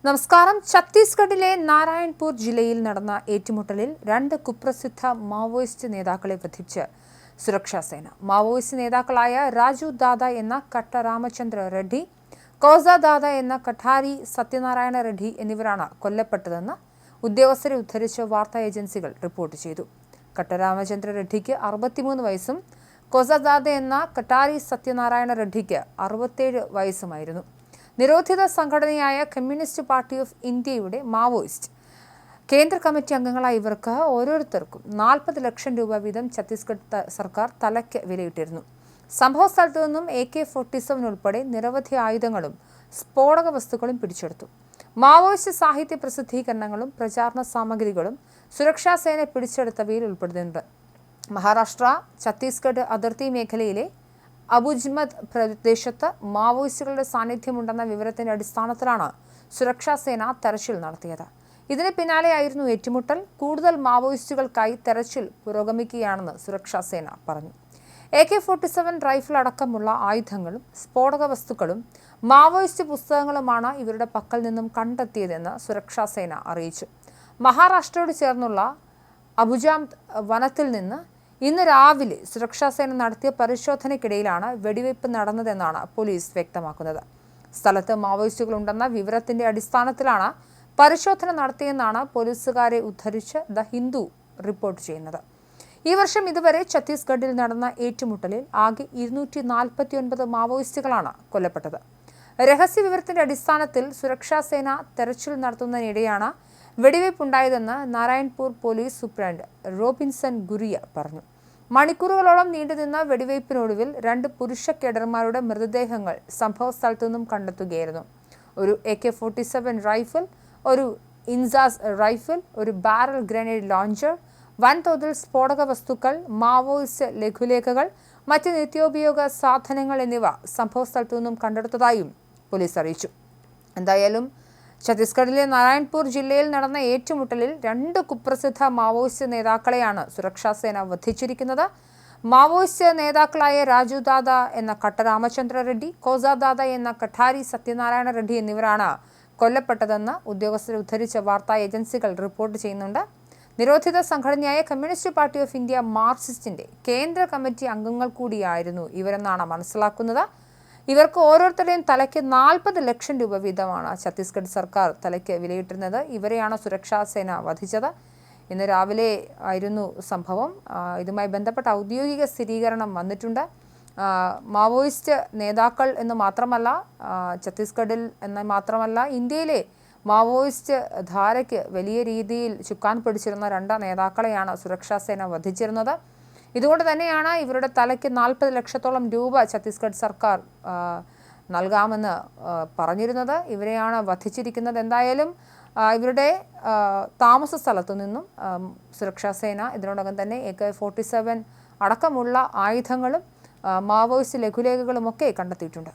നമസ്കാരം. ഛത്തീസ്ഗഡിലെ നാരായൺപൂർ ജില്ലയിൽ നടന്ന ഏറ്റുമുട്ടലിൽ 2 കുപ്രസിദ്ധ മാവോയിസ്റ്റ് നേതാക്കളെ വധിച്ച് സുരക്ഷാ സേന. മാവോയിസ്റ്റ് നേതാക്കളായ രാജു ദാദ എന്ന കട്ട രാമചന്ദ്ര റെഡ്ഡി, കോസ ദാദ എന്ന കഠാരി സത്യനാരായണ റെഡ്ഡി എന്നിവരാണ് കൊല്ലപ്പെട്ടതെന്ന് ഉദ്യോഗസ്ഥരെ ഉദ്ധരിച്ച് വാർത്താ ഏജൻസികൾ റിപ്പോർട്ട് ചെയ്തു. കട്ട രാമചന്ദ്ര റെഡ്ഡിക്ക് 63 വയസ്സും കോസ ദാദ എന്ന കഠാരി സത്യനാരായണ റെഡ്ഡിക്ക് 67 വയസ്സുമായിരുന്നു. നിരോധിത സംഘടനയായ കമ്മ്യൂണിസ്റ്റ് പാർട്ടി ഓഫ് ഇന്ത്യയുടെ മാവോയിസ്റ്റ് കേന്ദ്ര കമ്മിറ്റി അംഗങ്ങളായ ഇവർക്ക് ഓരോരുത്തർക്കും 40 ലക്ഷം രൂപ വീതം ഛത്തീസ്ഗഡ് സർക്കാർ തലയ്ക്ക് വിലയിട്ടിരുന്നു. സംഭവ സ്ഥലത്തു നിന്നും AK-47 ഉൾപ്പെടെ നിരവധി ആയുധങ്ങളും സ്ഫോടക വസ്തുക്കളും പിടിച്ചെടുത്തു. മാവോയിസ്റ്റ് സാഹിത്യ പ്രസിദ്ധീകരണങ്ങളും പ്രചാരണ സാമഗ്രികളും സുരക്ഷാ സേന പിടിച്ചെടുത്തവയിൽ ഉൾപ്പെടുന്നുണ്ട്. മഹാരാഷ്ട്ര ഛത്തീസ്ഗഡ് അതിർത്തി മേഖലയിലെ അബുജ്മത് പ്രദേശത്ത് മാവോയിസ്റ്റുകളുടെ സാന്നിധ്യമുണ്ടെന്ന വിവരത്തിന്റെ അടിസ്ഥാനത്തിലാണ് സുരക്ഷാ സേന തെരച്ചിൽ നടത്തിയത്. ഇതിന് പിന്നാലെയായിരുന്നു ഏറ്റുമുട്ടൽ. കൂടുതൽ മാവോയിസ്റ്റുകൾക്കായി തെരച്ചിൽ പുരോഗമിക്കുകയാണെന്ന് സുരക്ഷാ സേന പറഞ്ഞു. AK-47 റൈഫിൾ അടക്കമുള്ള ആയുധങ്ങളും സ്ഫോടക വസ്തുക്കളും മാവോയിസ്റ്റ് പുസ്തകങ്ങളുമാണ് ഇവരുടെ പക്കൽ നിന്നും കണ്ടെത്തിയതെന്ന് സുരക്ഷാ സേന അറിയിച്ചു. മഹാരാഷ്ട്രയോട് ചേർന്നുള്ള അബുജാംത് വനത്തിൽ നിന്ന് ഇന്ന് രാവിലെ സുരക്ഷാ സേന നടത്തിയ പരിശോധനയ്ക്കിടയിലാണ് വെടിവയ്പ് നടന്നതെന്നാണ് പോലീസ് വ്യക്തമാക്കുന്നത്. സ്ഥലത്ത് മാവോയിസ്റ്റുകളുണ്ടെന്ന വിവരത്തിന്റെ അടിസ്ഥാനത്തിലാണ് പരിശോധന നടത്തിയെന്നാണ് പോലീസുകാരെ ഉദ്ധരിച്ച് ദ ഹിന്ദു റിപ്പോർട്ട് ചെയ്യുന്നത്. ഈ വർഷം ഇതുവരെ ഛത്തീസ്ഗഡിൽ നടന്ന ഏറ്റുമുട്ടലിൽ ആകെ 249 മാവോയിസ്റ്റുകളാണ് കൊല്ലപ്പെട്ടത്. രഹസ്യ വിവരത്തിന്റെ അടിസ്ഥാനത്തിൽ സുരക്ഷാ സേന തെരച്ചിൽ നടത്തുന്നതിനിടെയാണ് വെടിവയ്പുണ്ടായതെന്ന് നാരായൺപൂർ പോലീസ് സൂപ്രണ്ട് റോബിൻസൺ ഗുരിയ പറഞ്ഞു. മണിക്കൂറുകളോളം നീണ്ടുനിന്ന വെടിവയ്പിനൊടുവിൽ 2 പുരുഷ കേഡർമാരുടെ മൃതദേഹങ്ങൾ സംഭവ സ്ഥലത്തു നിന്നും കണ്ടെത്തുകയായിരുന്നു. ഒരു AK-47 റൈഫിൾ, ഒരു ഇൻസാസ് റൈഫിൾ, ഒരു ബാരൽ ഗ്രനേഡ് ലോഞ്ചർ, വൻതോതിൽ സ്ഫോടക വസ്തുക്കൾ, മാവോയിസ്റ്റ് ലഘുലേഖകൾ, മറ്റ് നിത്യോപയോഗ സാധനങ്ങൾ എന്നിവ സംഭവ സ്ഥലത്തു നിന്നും കണ്ടെടുത്തതായും പോലീസ് അറിയിച്ചു. എന്തായാലും ഛത്തീസ്ഗഡിലെ നാരായൺപൂർ ജില്ലയിൽ നടന്ന ഏറ്റുമുട്ടലിൽ 2 കുപ്രസിദ്ധ മാവോയിസ്റ്റ് നേതാക്കളെയാണ് സുരക്ഷാ സേന വധിച്ചിരിക്കുന്നത്. മാവോയിസ്റ്റ് നേതാക്കളായ രാജു ദാദ എന്ന കട്ട രാമചന്ദ്ര റെഡ്ഡി, കോസ ദാദ എന്ന കഠാരി സത്യനാരായണ റെഡ്ഡി എന്നിവരാണ് കൊല്ലപ്പെട്ടതെന്ന് ഉദ്യോഗസ്ഥരെ ഉദ്ധരിച്ച വാർത്താ ഏജൻസികൾ റിപ്പോർട്ട് ചെയ്യുന്നുണ്ട്. നിരോധിത സംഘടനയായ കമ്മ്യൂണിസ്റ്റ് പാർട്ടി ഓഫ് ഇന്ത്യ മാർക്സിസ്റ്റിന്റെ കേന്ദ്ര കമ്മിറ്റി അംഗങ്ങൾ കൂടിയായിരുന്നു ഇവരെന്നാണ് മനസ്സിലാക്കുന്നത്. ഇവർക്ക് ഓരോരുത്തരുടെയും തലയ്ക്ക് 40 ലക്ഷം രൂപ വീതമാണ് ഛത്തീസ്ഗഡ് സർക്കാർ തലയ്ക്ക് വിലയിട്ടിരുന്നത്. ഇവരെയാണ് സുരക്ഷാ സേന വധിച്ചത്. ഇന്ന് രാവിലെ ആയിരുന്നു സംഭവം. ഇതുമായി ബന്ധപ്പെട്ട ഔദ്യോഗിക സ്ഥിരീകരണം വന്നിട്ടുണ്ട്. മാവോയിസ്റ്റ് നേതാക്കൾ എന്ന് മാത്രമല്ല, ഛത്തീസ്ഗഡിൽ എന്ന് മാത്രമല്ല, ഇന്ത്യയിലെ മാവോയിസ്റ്റ് ധാരയ്ക്ക് വലിയ രീതിയിൽ ചുക്കാൻ പിടിച്ചിരുന്ന 2 നേതാക്കളെയാണ് സുരക്ഷാ സേന വധിച്ചിരുന്നത്. ഇതുകൊണ്ട് തന്നെയാണ് ഇവരുടെ തലയ്ക്ക് 40 ലക്ഷത്തോളം രൂപ ഛത്തീസ്ഗഡ് സർക്കാർ നൽകാമെന്ന് പറഞ്ഞിരുന്നത്. ഇവരെയാണ് വധിച്ചിരിക്കുന്നത്. എന്തായാലും ഇവരുടെ താമസ സ്ഥലത്തു നിന്നും സുരക്ഷാ സേന ഇതിനോടകം തന്നെ AK-47 അടക്കമുള്ള ആയുധങ്ങളും മാവോയിസ്റ്റ് ലഘുലേഖകളുമൊക്കെ കണ്ടെത്തിയിട്ടുണ്ട്.